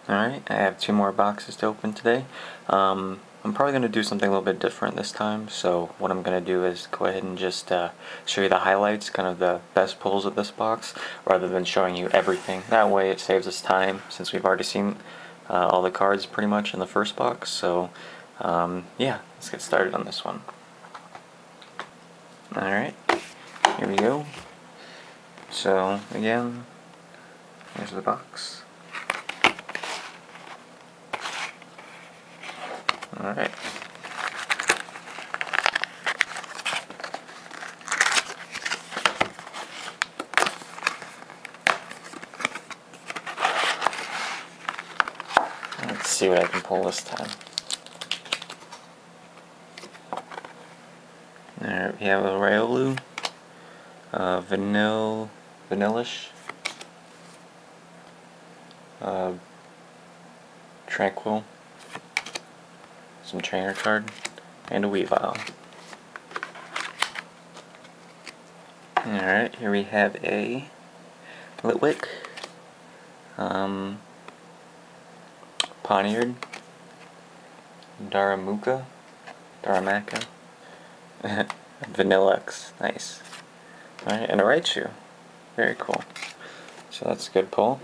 Alright, I have 2 more boxes to open today. I'm probably going to do something a little bit different this time, so what I'm going to do is go ahead and just show you the highlights, kind of the best pulls of this box, rather than showing you everything. That way it saves us time, since we've already seen all the cards pretty much in the first box, so yeah, let's get started on this one. Alright, here we go. So, again, here's the box. Alright. Let's see what I can pull this time. Alright, we have a Riolu, Vanillish, Tranquil, some trainer card, and a Weavile. Alright, here we have a Litwick, Poniard, Darumaka, Vanilluxe, nice. Alright, and a Raichu, very cool. So that's a good pull.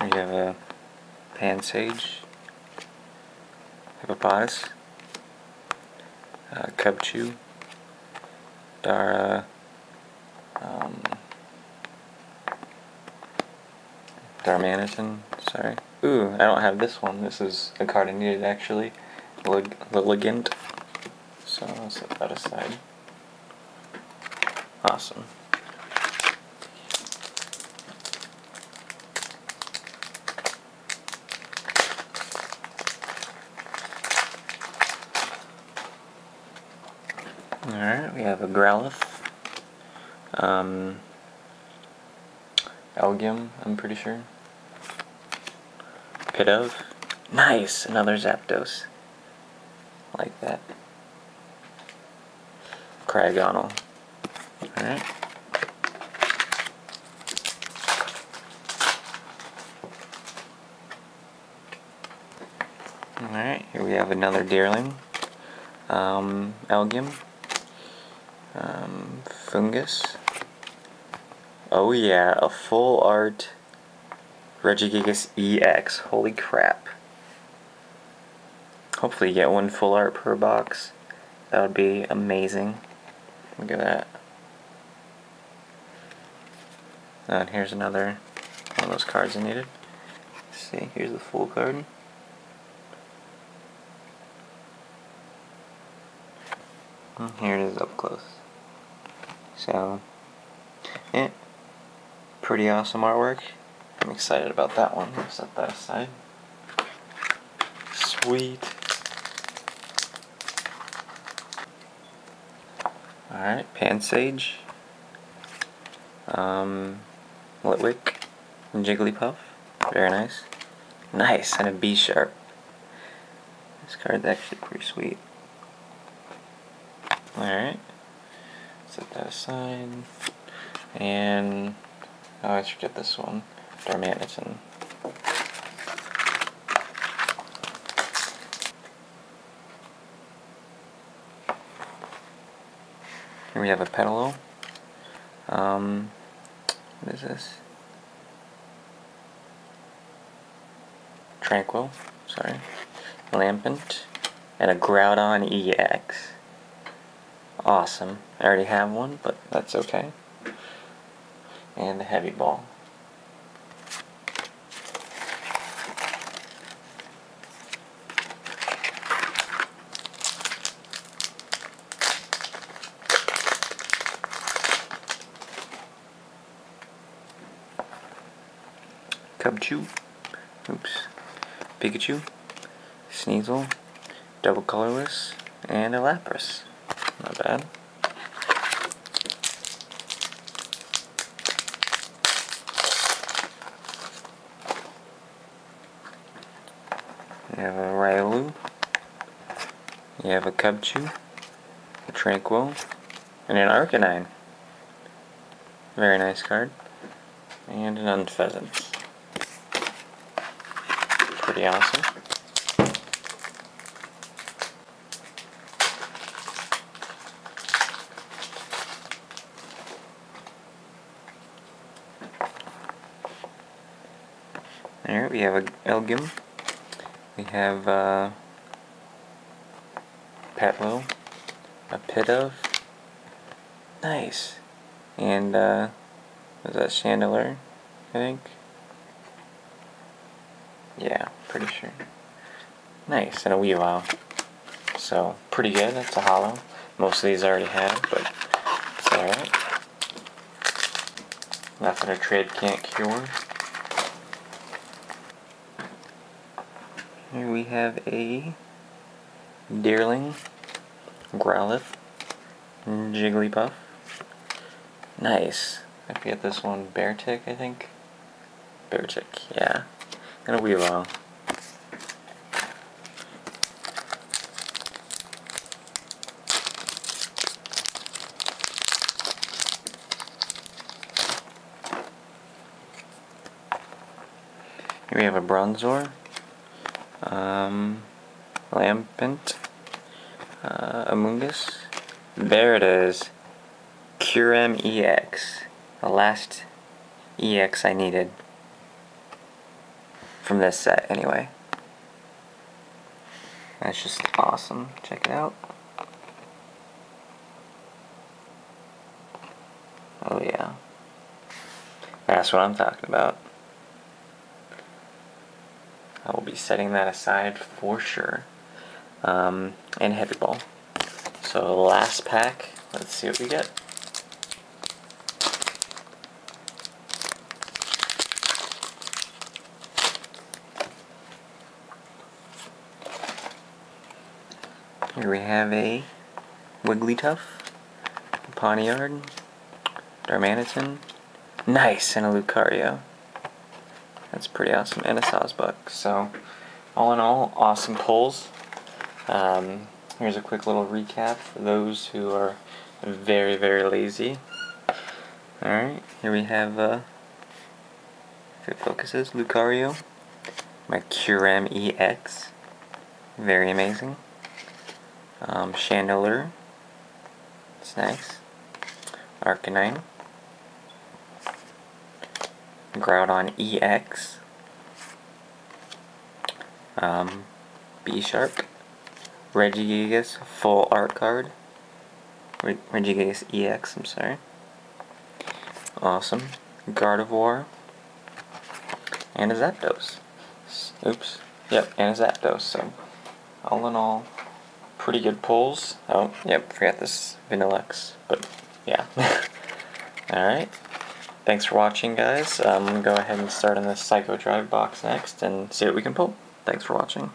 We have a Pansage, Hippopotas, Cubchoo, Darmanitan, sorry. Ooh, I don't have this one. This is a card I needed actually. Ligant. So I'll set that aside. Awesome. Alright, we have a Growlithe. Elgium, I'm pretty sure. Pidove. Nice! Another Zapdos. Like that. Cryogonal. Alright. Alright, here we have another Deerling. Elgium. Fungus. Oh yeah, a full art Regigigas EX. Holy crap. Hopefully you get one full art per box. That would be amazing. Look at that. And here's another one of those cards I needed. Let's see, here's the full card. And here it is up close. So, yeah, pretty awesome artwork. I'm excited about that one. I'll set that aside. Sweet. Alright, Pansage, Litwick, and Jigglypuff. Very nice. Nice, and a B-Sharp. This card's actually pretty sweet. Alright, set that aside. And oh, I should get this one. Darmanitan. Here we have a Petalo. What is this? Tranquil, sorry. Lampent, and a Groudon EX. Awesome. I already have one, but that's okay. And the Heavy Ball. Cubchoo, oops, Pikachu, Sneasel, Double Colorless, and a Lapras. Not bad. You have a Railu. You have a Cubchoo, a Tranquil, and an Arcanine. Very nice card. And an Unpheasant. Pretty awesome. Alright, we have a Elgim. We have Petlo, a Pidove. Nice. And was that Chandelier, I think? Yeah, pretty sure. Nice, and a Weavile. So, pretty good. That's a holo. Most of these I already have, but it's alright. Nothing a trade can't cure. Here we have a Deerling, Growlithe, Jigglypuff. Nice. I forget this one, Beartick, I think? Beartick, yeah. And a Weavile. Here we have a Bronzor, Lampent, Amoonguss. There it is. Curem EX. The last EX I needed. From this set, anyway. That's just awesome. Check it out. Oh yeah. That's what I'm talking about. I will be setting that aside for sure. And Heavy Ball. So last pack, let's see what we get. Here we have a Wigglytuff, Pawniard, Darmanitan, nice, and a Lucario. That's pretty awesome, and a Sawsbuck. So, all in all, awesome pulls. Here's a quick little recap for those who are very, very lazy. Alright, here we have, if it focuses, Lucario, my Curem EX, very amazing. Chandelier, it's nice. Arcanine, Groudon EX, B-Shark, Regigigas full art card, Regigigas EX, I'm sorry. Awesome. Gardevoir, and a Zapdos. Oops. Yep, and a Zapdos. So, all in all, pretty good pulls. Oh, yep, forgot this Vanillux, but yeah. Alright. Thanks for watching, guys. I'm going to go ahead and start on this Psycho Drive box next and see what we can pull. Thanks for watching.